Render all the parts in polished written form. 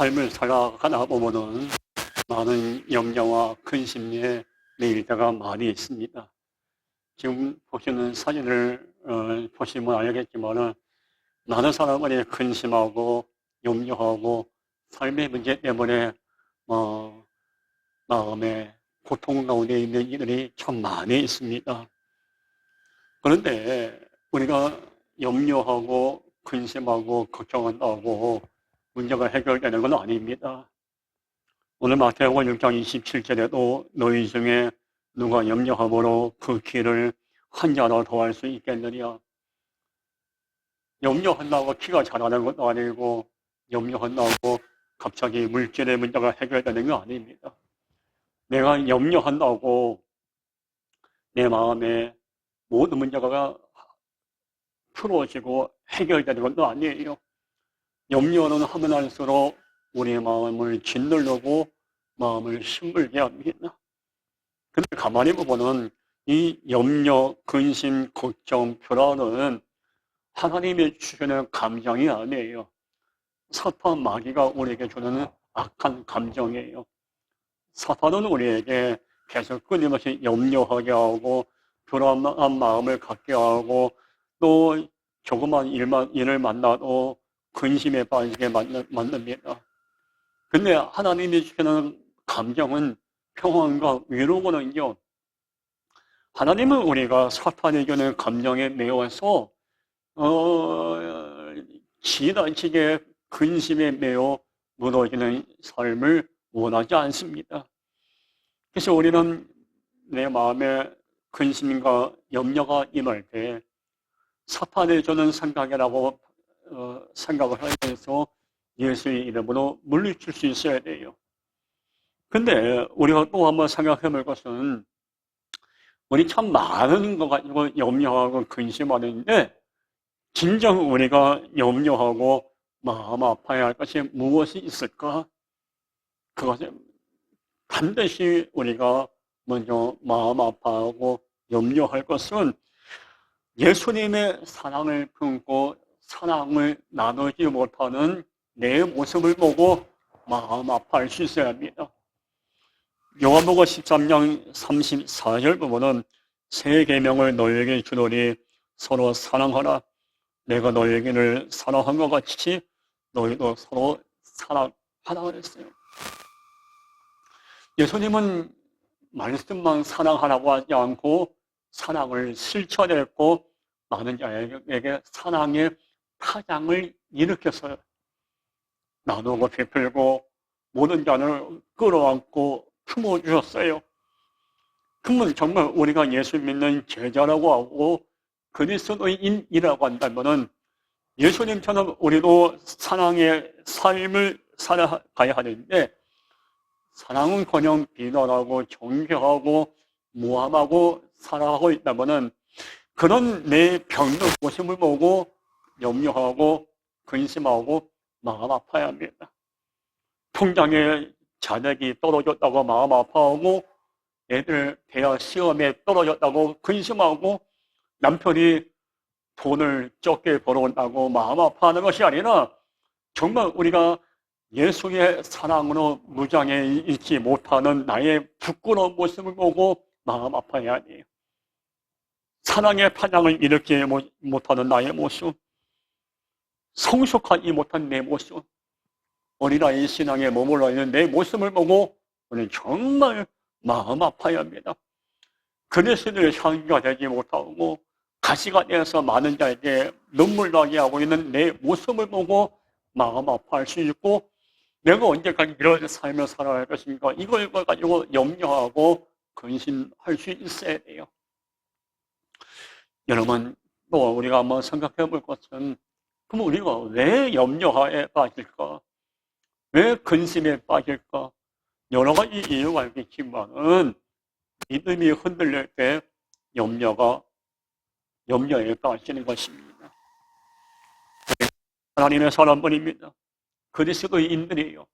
삶을 살아가다 보면은 많은 염려와 근심에 매일 때가 많이 있습니다. 지금 보시는 사진을 보시면 알겠지만은 많은 사람들이 근심하고 염려하고 삶의 문제 때문에 마음에 고통 가운데 있는 이들이 참 많이 있습니다. 그런데 우리가 염려하고 근심하고 걱정한다고 문제가 해결되는 건 아닙니다. 오늘 마태복음 6장 27절에도 너희 중에 누가 염려함으로 그 길을 한 자로 더할 수 있겠느냐. 염려한다고 키가 자라는 것도 아니고 염려한다고 갑자기 물질의 문제가 해결되는 거 아닙니다. 내가 염려한다고 내 마음에 모든 문제가 풀어지고 해결되는 것도 아니에요. 염려는 하면 할수록 우리의 마음을 짓누르고 마음을 힘들게 합니다. 근데 가만히 보면은 이 염려, 근심, 걱정, 불안은 하나님이 주시는 감정이 아니에요. 사탄 마귀가 우리에게 주는 악한 감정이에요. 사탄은 우리에게 계속 끊임없이 염려하게 하고 불안한 마음을 갖게 하고 또 조그만 일을 만나도 근심에 빠지게 만듭니다. 근데 하나님이 주시는 감정은 평안과 위로거든요. 하나님은 우리가 사탄이 주는 감정에 매여서 지나치게 근심에 매여 무너지는 삶을 원하지 않습니다. 그래서 우리는 내 마음에 근심과 염려가 임할 때 사탄이 주는 생각이라고 생각을 하면서 예수의 이름으로 물리칠 수 있어야 돼요. 근데 우리가 또 한번 생각해 볼 것은 우리 참 많은 거 가지고 염려하고 근심하는데 진정 우리가 염려하고 마음 아파야 할 것이 무엇이 있을까? 그것은 반드시 우리가 먼저 마음 아파하고 염려할 것은 예수님의 사랑을 품고 사랑을 나누지 못하는 내 모습을 보고 마음 아파할 수 있어야 합니다. 요한복음 13장 34절 보면은 새 계명을 너희에게 주노니 서로 사랑하라. 내가 너희에게를 사랑한 것 같이 너희도 서로 사랑하라 그랬어요. 예수님은 말씀만 사랑하라고 하지 않고 사랑을 실천했고 많은 자에게 사랑의 파장을 일으켰어요. 나누고 베풀고 모든 자를 끌어안고 품어주셨어요. 그러면 정말 우리가 예수 믿는 제자라고 하고 그리스도인이라고 한다면 예수님처럼 우리도 사랑의 삶을 살아가야 하는데 사랑은커녕 비난하고 정죄하고 모함하고 살아가고 있다면 그런 내 병든 모습을 보고 염려하고 근심하고 마음 아파야 합니다. 통장에 잔액이 떨어졌다고 마음 아파하고 애들 대학 시험에 떨어졌다고 근심하고 남편이 돈을 적게 벌어온다고 마음 아파하는 것이 아니라 정말 우리가 예수의 사랑으로 무장해 있지 못하는 나의 부끄러운 모습을 보고 마음 아파야 해요. 사랑의 파장을 일으키지 못하는 나의 모습, 성숙하지 못한 내 모습, 어린아이 신앙에 머물러 있는 내 모습을 보고 우리는 정말 마음 아파야 합니다. 그리스도의 향기가 되지 못하고 가시가 되어서 많은 자에게 눈물 나게 하고 있는 내 모습을 보고 마음 아파할 수 있고 내가 언제까지 이런 삶을 살아야 할 것인가 이걸 가지고 염려하고 근심할 수 있어야 돼요. 여러분 또 우리가 한번 생각해 볼 것은 그럼 우리가 왜 염려에 빠질까? 왜 근심에 빠질까? 여러 가지 이유가 있겠지만은 믿음이 흔들릴 때 염려에 빠지는 것입니다. 하나님의 사람들입니다. 그리스도인들이에요.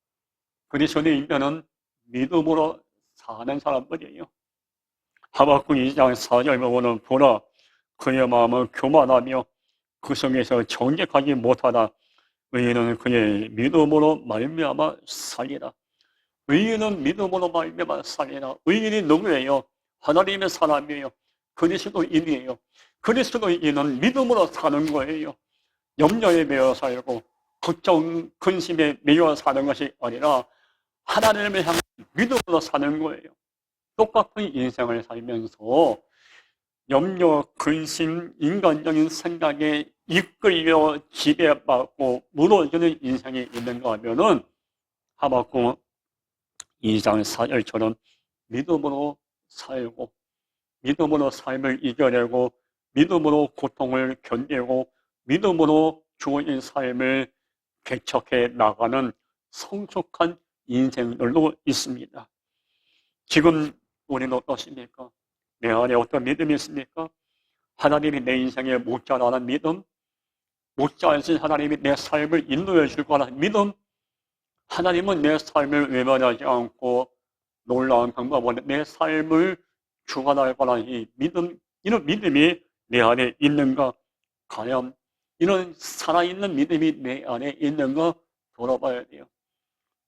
그리스도인들은 믿음으로 사는 사람들이에요. 하박국 2장 4절 보면 보라 그의 마음은 교만하며 그 성에서 정직하지 못하다. 의인은 그의 믿음으로 말미암아 살리라. 의인은 믿음으로 말미암아 살리라. 의인이 누구예요? 하나님의 사람이에요. 그리스도인이에요. 그리스도인은 믿음으로 사는 거예요. 염려에 매여 살고 걱정, 근심에 매여 사는 것이 아니라 하나님을 향한 믿음으로 사는 거예요. 똑같은 인생을 살면서 염려, 근심, 인간적인 생각에 이끌려 지배받고 무너지는 인생이 있는가 하면은 하박국 2장 4절처럼 믿음으로 살고 믿음으로 삶을 이겨내고 믿음으로 고통을 견디고 믿음으로 주어진 삶을 개척해 나가는 성숙한 인생들도 있습니다. 지금 우리는 어떻습니까? 내 안에 어떤 믿음이 있습니까? 하나님이 내 인생에 목자라는 믿음, 목자이신 하나님이 내 삶을 인도해 줄 거라는 믿음, 하나님은 내 삶을 외면하지 않고 놀라운 방법으로 내 삶을 주관할 거라는 이 믿음, 이런 믿음이 내 안에 있는가? 과연 이런 살아있는 믿음이 내 안에 있는가? 돌아봐야 돼요.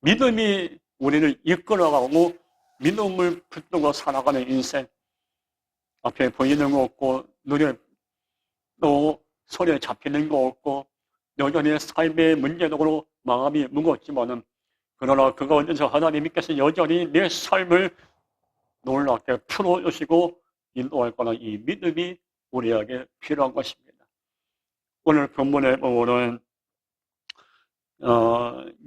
믿음이 우리를 이끌어가고 믿음을 붙들고 살아가는 인생, 앞에 보이는 거 없고 눈에 또 손에 잡히는 거 없고 여전히 삶의 문제적으로 마음이 무겁지만은 그러나 그거 언제서 하나님께서 여전히 내 삶을 놀랍게 풀어주시고 인도할 거는 이 믿음이 우리에게 필요한 것입니다. 오늘 본문에 보면은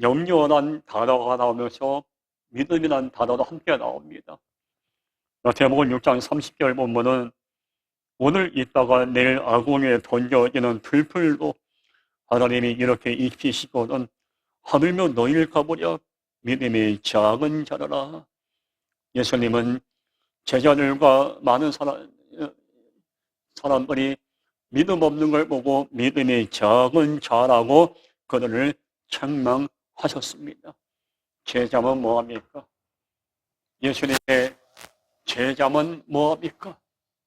염려란 단어가 나오면서 믿음이란 단어도 함께 나옵니다. 마태복음 6장 30절 보면은 오늘 있다가 내일 아궁에 던져지는 들풀도 하나님이 이렇게 입히시거든 하물며 너희를 가보려 믿음이 작은 자라라. 예수님은 제자들과 많은 사람들이 믿음 없는 걸 보고 믿음이 작은 자라고 그들을 책망하셨습니다. 제자면 뭐합니까? 예수님의 제자면 뭐합니까?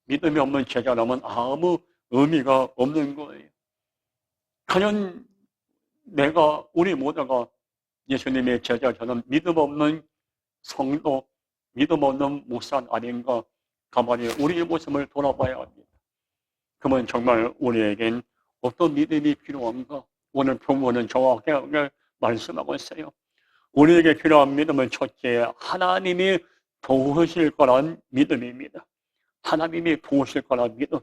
믿음이 없는 제자라면 아무 의미가 없는 거예요. 과연 우리 모두가 예수님의 제자처럼 믿음 없는 성도, 믿음 없는 목사 아닌가? 가만히 우리의 모습을 돌아봐야 합니다. 그러면 정말 우리에겐 어떤 믿음이 필요한가? 오늘 본문은 정확하게 말씀하고 있어요. 우리에게 필요한 믿음은 첫째, 하나님이 도우실 거란 믿음입니다. 하나님이 도우실 거란 믿음.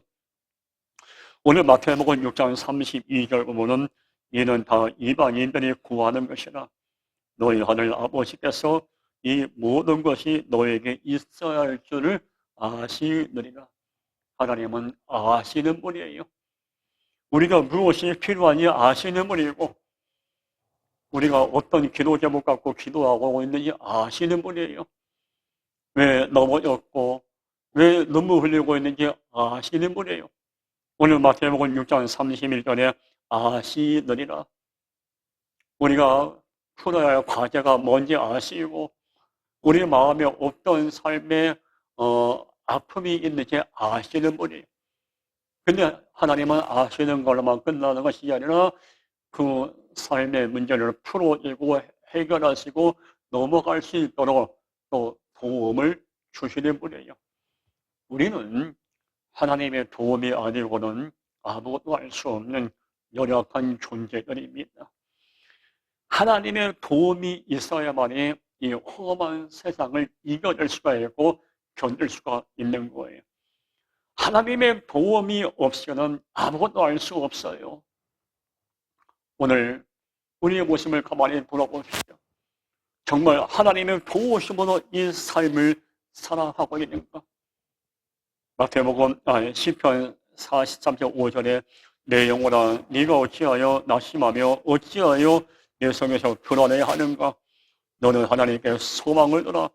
오늘 마태복음 6장 32절 보면은 이는 다 이방인들이 구하는 것이라 너희 하늘 아버지께서 이 모든 것이 너에게 있어야 할 줄을 아시느니라. 하나님은 아시는 분이에요. 우리가 무엇이 필요하니 아시는 분이고 우리가 어떤 기도 제목 갖고 기도하고 있는지 아시는 분이에요. 왜 넘어졌고 왜 눈물 흘리고 있는지 아시는 분이에요. 오늘 마태복음 6장 31절에 아시느니라. 우리가 풀어야 할 과제가 뭔지 아시고 우리 마음에 어떤 삶의 아픔이 있는지 아시는 분이에요. 근데 하나님은 아시는 걸로만 끝나는 것이 아니라 그 삶의 문제를 풀어주고 해결하시고 넘어갈 수 있도록 또 도움을 주시는 분이에요. 우리는 하나님의 도움이 아니고는 아무것도 할 수 없는 연약한 존재들입니다. 하나님의 도움이 있어야만이 이 험한 세상을 이겨낼 수가 있고 견딜 수가 있는 거예요. 하나님의 도움이 없이는 아무것도 할 수 없어요. 오늘 우리의 모습을 가만히 돌아보십시오. 정말 하나님의 도우심으로 이 삶을 살아가고 있는가? 마태복음 시편 43편 5절에 내 영혼아 네가 어찌하여 낙심하며 어찌하여 내 성에서 불안해야 하는가? 너는 하나님께 소망을 두라.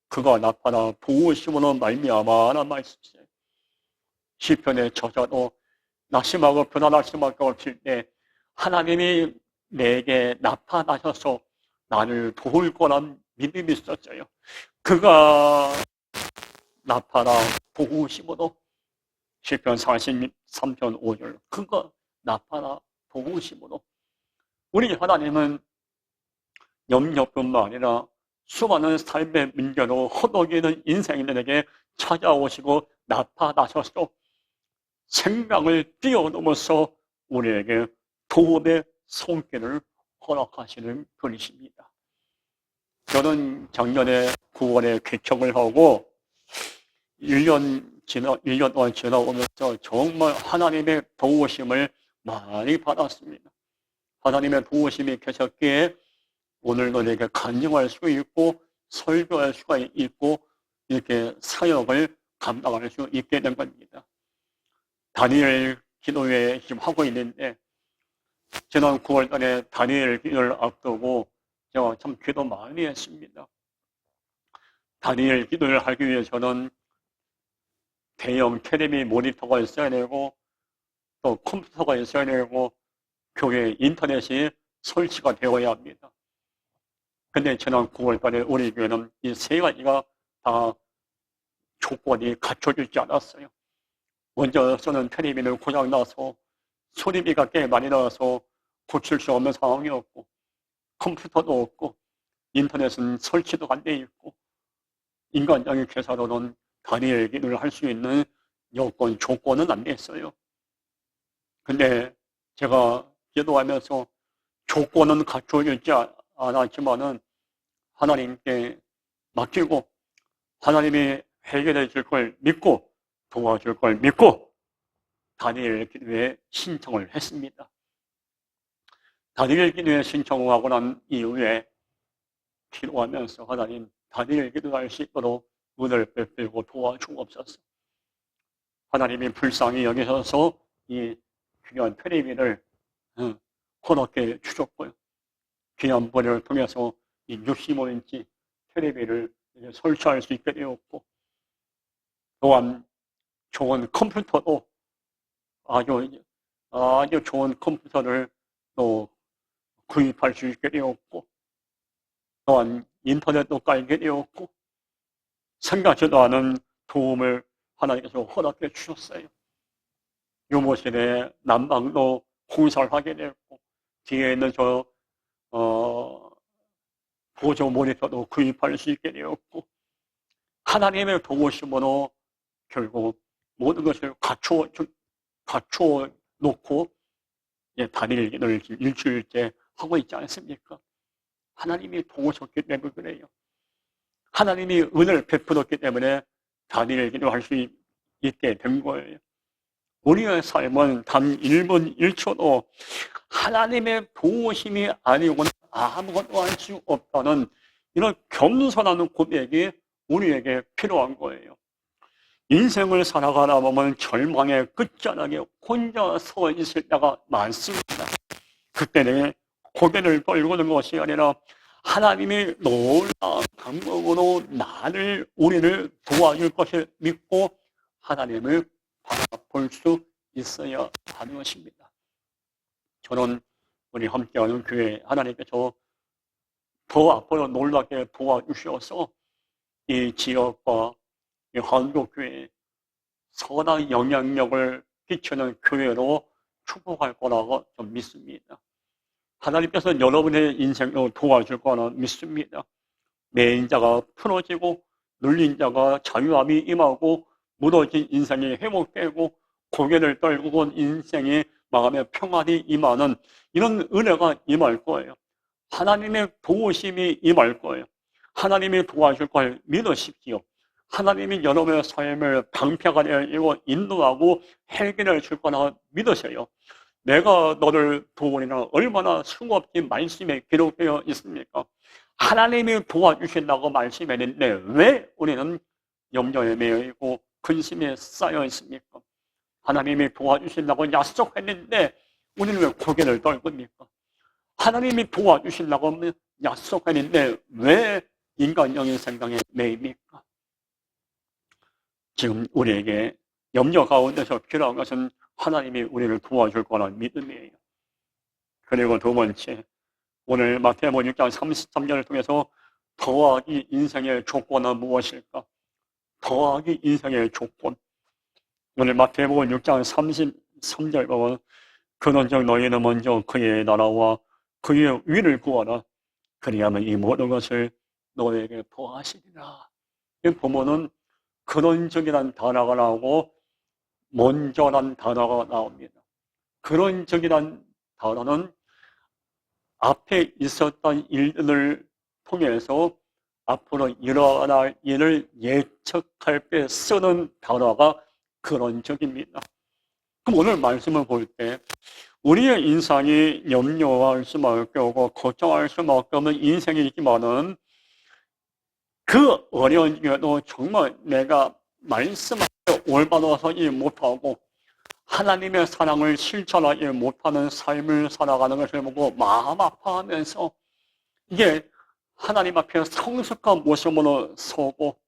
그가 나타나 도우심으로 말미암아 라는 말씀이세요. 시편의 저자도 낙심하고 불안할 수밖에 없을 때 하나님이 내게 나타나셔서 나를 도울 거란 믿음이 있었어요. 그가 나타나 도우심으로 시편 43편 5절 그가 나타나 도우심으로 우리 하나님은 염려뿐만 아니라 수많은 삶의 문제로 허덕이는 인생인들에게 찾아오시고 나타나셔서 생각을 뛰어넘어서 우리에게 도움의 손길을 허락하시는 분이십니다. 저는 작년에 9월에 개척을 하고 1년 동안 지나오면서 정말 하나님의 도우심을 많이 받았습니다. 하나님의 도우심이 계셨기에 오늘도 내게 간증할 수 있고 설교할 수가 있고 이렇게 사역을 감당할 수 있게 된 겁니다. 다니엘 기도회 지금 하고 있는데 지난 9월 달에 다니엘 기도를 앞두고 제가 참 기도 많이 했습니다. 다니엘 기도를 하기 위해서는 대형 테레비 모니터가 있어야 되고 또 컴퓨터가 있어야 되고 교회 인터넷이 설치가 되어야 합니다. 근데 지난 9월 달에 우리 교회는 이 세 가지가 다 조건이 갖춰지지 않았어요. 먼저 저는 테레비는 고장나서 소리비가 꽤 많이 나와서 고칠 수 없는 상황이었고 컴퓨터도 없고 인터넷은 설치도 안 돼 있고 인간적인 계산으로는 다니엘 기도를 할 수 있는 여건, 조건은 안 됐어요. 근데 제가 기도하면서 조건은 갖춰지지 않았지만은 하나님께 맡기고 하나님이 해결해 줄 걸 믿고 도와줄 걸 믿고 다니엘 기도에 신청을 했습니다. 다니엘 기도에 신청을 하고 난 이후에 기도하면서 하나님 다니엘 기도할 수 있도록 은혜를 베풀고 도와주옵소서. 하나님이 불쌍히 여기셔서 이 귀한 테레비를 허락해 주셨고요. 귀한 분을 통해서 이 65인치 테레비를 설치할 수 있게 되었고 또한 좋은 컴퓨터도 아주 좋은 컴퓨터를 또 구입할 수 있게 되었고 또한 인터넷도 깔게 되었고 생각지도 않은 도움을 하나님께서 허락해 주셨어요. 유모실에 난방도 공사를 하게 되었고 뒤에 있는 보조 모니터도 구입할 수 있게 되었고 하나님의 도우심으로 결국 모든 것을 갖추어 놓고 다니엘 기도를 일주일째 하고 있지 않습니까? 하나님이 도우셨기 때문에 그래요. 하나님이 은혜를 베풀었기 때문에 다니엘 기도할 수 있게 된 거예요. 우리의 삶은 단 1분 1초도 하나님의 도우심이 아니고는 아무것도 할 수 없다는 이런 겸손한 고백이 우리에게 필요한 거예요. 인생을 살아가다 보면 절망의 끝자락에 혼자 서 있을 때가 많습니다. 그때는 고개를 떨구는 것이 아니라 하나님이 놀라운 방법으로 우리를 도와줄 것을 믿고 하나님을 바라볼 수 있어야 하는 것입니다. 저는 우리 함께하는 교회 하나님께서 더 앞으로 놀랍게 도와주셔서 이 지역과 이 한국교회에 선한 영향력을 끼치는 교회로 축복할 거라고 좀 믿습니다. 하나님께서 여러분의 인생을 도와줄 거라 믿습니다. 매인 자가 풀어지고 눌린 자가 자유함이 임하고 무너진 인생이 회복되고 고개를 떨구고 인생의 마음에 평안이 임하는 이런 은혜가 임할 거예요. 하나님의 도우심이 임할 거예요. 하나님이 도와줄 걸 믿으십시오. 하나님이 여러분의 삶을 방패가 되어 인도하고 해결해 줄 거나 믿으세요. 내가 너를 도우리라 얼마나 수없이 말씀에 기록되어 있습니까? 하나님이 도와주신다고 말씀했는데 왜 우리는 염려에 매여 있고 근심에 쌓여 있습니까? 하나님이 도와주신다고 약속했는데 우리는 왜 고개를 떨굽니까? 하나님이 도와주신다고 약속했는데 왜 인간적인 생각에 매입니까? 지금 우리에게 염려 가운데서 필요한 것은 하나님이 우리를 도와줄 거라는 믿음이에요. 그리고 두 번째, 오늘 마태복음 6장 33절을 통해서 더하기 인생의 조건은 무엇일까? 더하기 인생의 조건. 오늘 마태복음 6장 33절 보면 그런즉 너희는 먼저 그의 나라와 그의 위를 구하라. 그리하면 이 모든 것을 너에게 더하시리라. 이 부모는 근원적이란 단어가 나오고 먼저란 단어가 나옵니다. 근원적이란 단어는 앞에 있었던 일들을 통해서 앞으로 일어날 일을 예측할 때 쓰는 단어가 근원적입니다. 그럼 오늘 말씀을 볼 때 우리의 인생이 염려할 수밖에 없고 걱정할 수밖에 없는 인생이지만은 그 어려운 중에도 정말 내가 말씀하고 올바로 서지 못하고 하나님의 사랑을 실천하지 못하는 삶을 살아가는 것을 보고 마음 아파하면서 이게 하나님 앞에 성숙한 모습으로 서고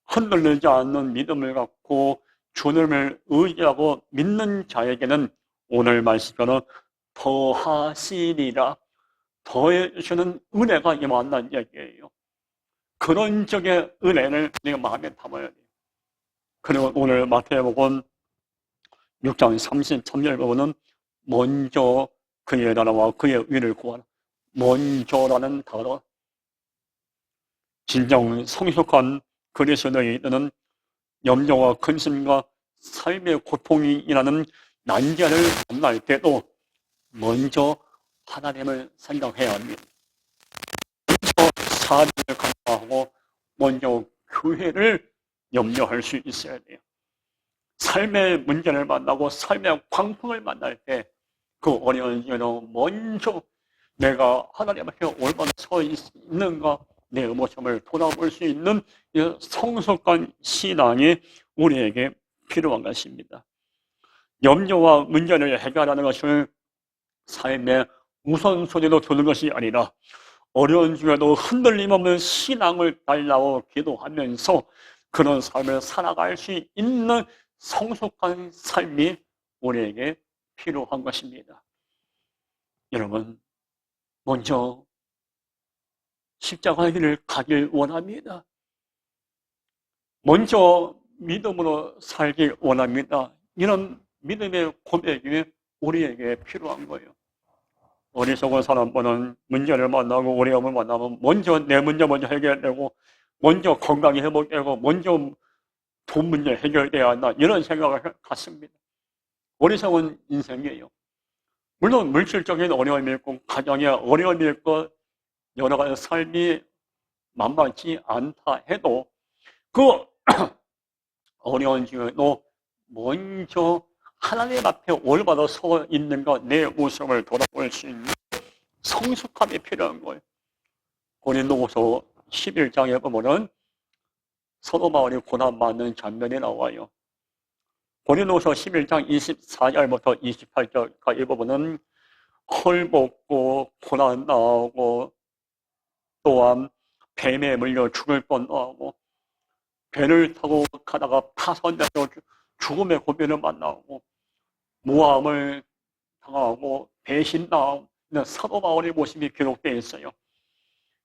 흔들리지 않는 믿음을 갖고 주님을 의지하고 믿는 자에게는 오늘 말씀처럼 더하시리라, 더해주시는 은혜가 임한다는 얘기예요. 그런 적의 은혜를 내가 마음에 담아야 돼요. 그리고 오늘 마태복음 6장 33절 보면 먼저 그의 나라와 그의 의를 구하라. 먼저라는 단어, 진정 성숙한 그리스도인은 염려와 근심과 삶의 고통이라는 난제를 만날 때도 먼저 하나님을 생각해야 합니다. 먼저 사람을 간파하고 먼저 교회를 염려할 수 있어야 돼요. 삶의 문제를 만나고 삶의 광풍을 만날 때 그 어려운 일로 먼저 내가 하나님 앞에 얼마나 서 있는가 내 모습을 돌아볼 수 있는 성숙한 신앙이 우리에게 필요한 것입니다. 염려와 문제를 해결하는 것을 삶의 우선순위로 두는 것이 아니라 어려운 중에도 흔들림 없는 신앙을 달라고 기도하면서 그런 삶을 살아갈 수 있는 성숙한 삶이 우리에게 필요한 것입니다. 여러분, 먼저 십자가의 길을 가길 원합니다. 먼저 믿음으로 살길 원합니다. 이런 믿음의 고백이 우리에게 필요한 거예요. 어리석은 사람보다는 문제를 만나고 어려움을 만나면 먼저 내 문제 먼저 해결되고 먼저 건강이 회복되고 먼저 돈 문제 해결돼야 한다, 이런 생각을 갖습니다. 어리석은 인생이에요. 물론 물질적인 어려움이 있고 가정의 어려움이 있고 여러 가지 삶이 만만치 않다 해도 그 어려운 중에도 먼저 하나님 앞에 올바로 서 있는가 내 모습을 돌아볼 수 있는 성숙함이 필요한 거예요. 고린도후서 11장에 보면은 서로 마을이 고난받는 장면이 나와요. 고린도후서 11장 24절부터 28절까지 보면은 헐벗고 고난 나오고 또한 뱀에 물려 죽을 뻔도 하고 배를 타고 가다가 파손되어 죽음의 고비를 만나고 모함을 당하고 배신당하고 사도 바울의 모습이 기록되어 있어요.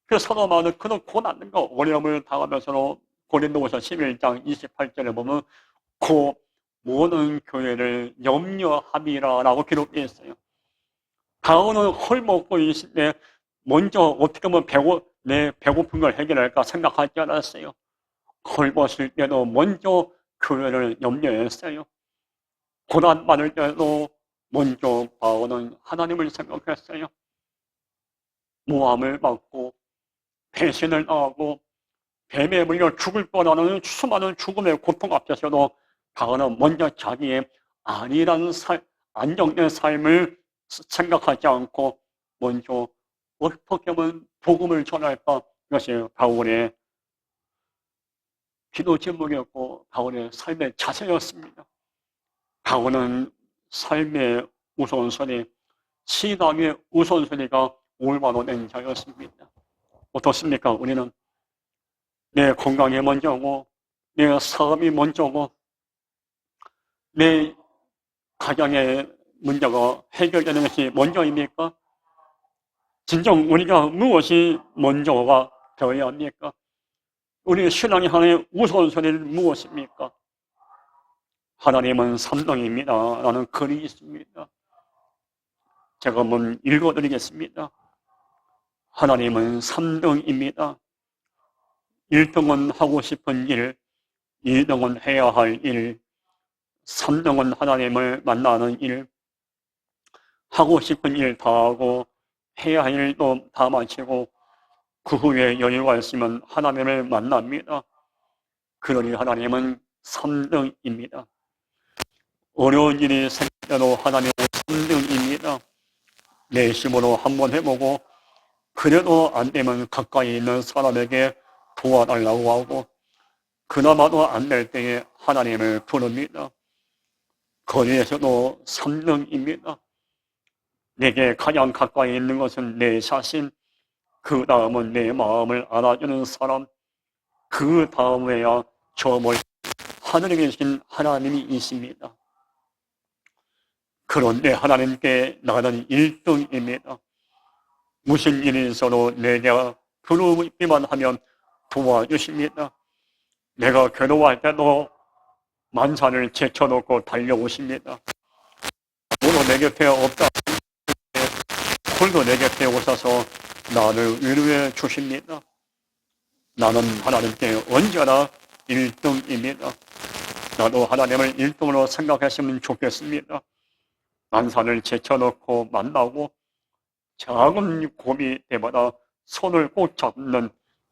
그래서 사도 바울은 그런 고난과 어려움을 당하면서 고린도후서 11장 28절에 보면 그 모든 교회를 염려함이라라고 기록되어 있어요. 바울은 헐벗고 있을 때 먼저 어떻게 하면 내 배고픈 걸 해결할까 생각하지 않았어요. 헐벗을 때도 먼저 교회를 염려했어요. 고난 받을 때도 먼저 바울은 하나님을 생각했어요. 모함을 받고 배신을 당하고 뱀에 물려 죽을 뻔하는 수많은 죽음의 고통 앞에서도 바울은 먼저 자기의 안정된 삶을 생각하지 않고 먼저 어떻게 하면 복음을 전할까, 이것이 바울의 기도 제목이었고 바울의 삶의 자세였습니다. 바울은 삶의 우선순위, 신앙의 우선순위가 올바로 된 자였습니다. 어떻습니까? 우리는 내 건강이 먼저고 내 사업이 먼저고 내 가정의 문제가 해결되는 것이 먼저입니까? 진정 우리가 무엇이 먼저가 되어야 합니까? 우리 신앙의 하나의 우선순위는 무엇입니까? 하나님은 삼동입니다 라는 글이 있습니다. 제가 한번 읽어드리겠습니다. 하나님은 3등입니다. 1등은 하고 싶은 일, 2등은 해야 할 일, 3등은 하나님을 만나는 일, 하고 싶은 일 다 하고 해야 할 일도 다 마치고 그 후에 여유가 있으면 하나님을 만납니다. 그러니 하나님은 3등입니다. 어려운 일이 생겨도 하나님은 3등입니다. 내심으로 한번 해보고 그래도 안 되면 가까이 있는 사람에게 도와달라고 하고 그나마도 안 될 때에 하나님을 부릅니다. 거리에서도 3등입니다. 내게 가장 가까이 있는 것은 내 자신, 그 다음은 내 마음을 알아주는 사람, 그 다음에야 저 멀리 하늘에 계신 하나님이 있습니다. 그런데 하나님께 나는 1등입니다. 무슨 일이 있어도 내가 부르기만 하면 도와주십니다. 내가 괴로워할 때도 만산을 제쳐놓고 달려오십니다. 아무도 내 곁에 없다. 홀도 내 곁에 오셔서 나를 위로해 주십니다. 나는 하나님께 언제나 1등입니다. 나도 하나님을 1등으로 생각했으면 좋겠습니다. 만산을 제쳐놓고 만나고 작은 고비 때마다 손을 꼭 잡는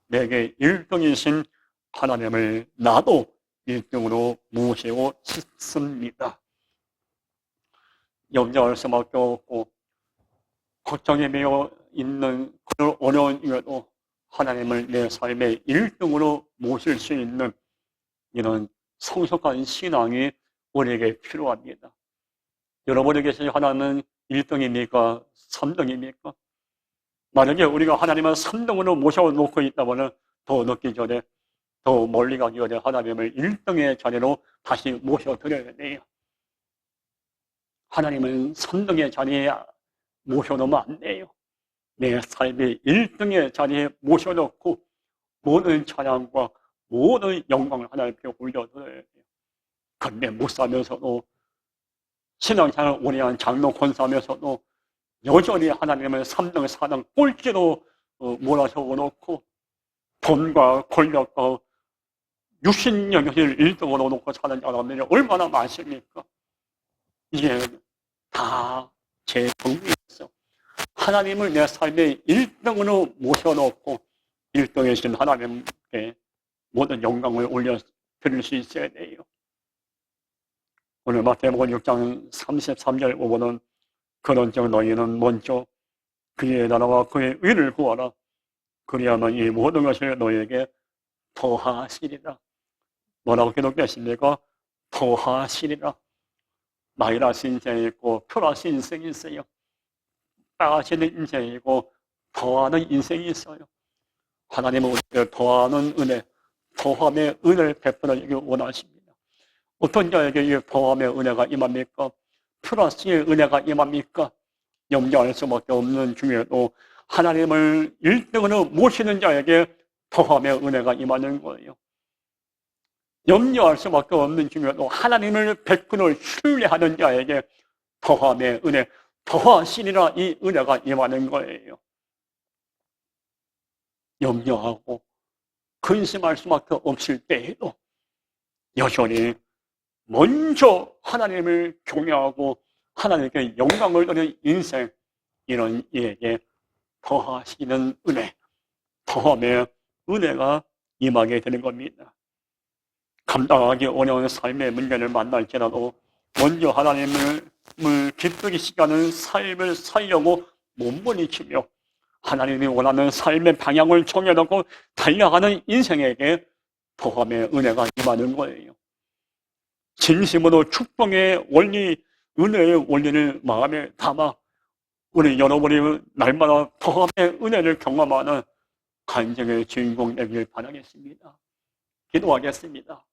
내게 1등이신 하나님을 나도 1등으로 모시고 싶습니다. 염려할 수밖에 없고 걱정에 매여 있는 그런 어려운 이유도 하나님을 내 삶의 1등으로 모실 수 있는 이런 성숙한 신앙이 우리에게 필요합니다. 여러분에게서 하나님은 1등입니까? 3등입니까? 만약에 우리가 하나님을 3등으로 모셔놓고 있다면 더 늦기 전에 더 멀리 가기 전에 하나님을 1등의 자리로 다시 모셔드려야 돼요. 하나님은 3등의 자리에 모셔놓으면 안 돼요. 내 삶의 1등의 자리에 모셔놓고 모든 찬양과 모든 영광을 하나님께 올려드려야 돼요. 그런데 목사면서도 신앙생활을 오래 한 장로 권사면서도 여전히 하나님을 3등, 4등 꼴찌로 몰아세워놓고 돈과 권력과 육신영역을 1등으로 놓고 사는 사람들이 얼마나 많습니까? 이게 다 제 경우였어. 하나님을 내 삶의 1등으로 모셔놓고 1등이신 하나님께 모든 영광을 올려드릴 수 있어야 돼요. 오늘 마태복음 6장 33절 보면은 그런즉 너희는 먼저 그의 나라와 그의 의를 구하라. 그리하면 이 모든 것을 너희에게 더하시리라. 뭐라고 기록되십니까? 더하시리라. 마이너스 인생이 있고 플러스 인생이 있어요. 빠지는 인생이 있고 더하는 인생이 있어요. 하나님은 우리에게 더하는 은혜, 더함의 은혜를 베풀어주기 원하십니다. 어떤 자에게 이 더함의 은혜가 임합니까? 플러스의 은혜가 임합니까? 염려할 수밖에 없는 중에도 하나님을 1등으로 모시는 자에게 더함의 은혜가 임하는 거예요. 염려할 수밖에 없는 중에도 하나님을 100% 신뢰하는 자에게 더함의 은혜, 더하시리라 이 은혜가 임하는 거예요. 염려하고 근심할 수밖에 없을 때에도 여전히 먼저 하나님을 경외하고 하나님께 영광을 드리는 인생, 이런 이에게 더하시는 은혜, 더함의 은혜가 임하게 되는 겁니다. 감당하기 어려운 삶의 문제를 만날지라도 먼저 하나님을 기쁘게 시가는 삶을 살려고 몸부림치며 하나님이 원하는 삶의 방향을 정해놓고 달려가는 인생에게 더함의 은혜가 임하는 거예요. 진심으로 축복의 원리, 은혜의 원리를 마음에 담아 우리 여러분이 날마다 더함의 은혜를 경험하는 간증의 주인공 되길 바라겠습니다. 기도하겠습니다.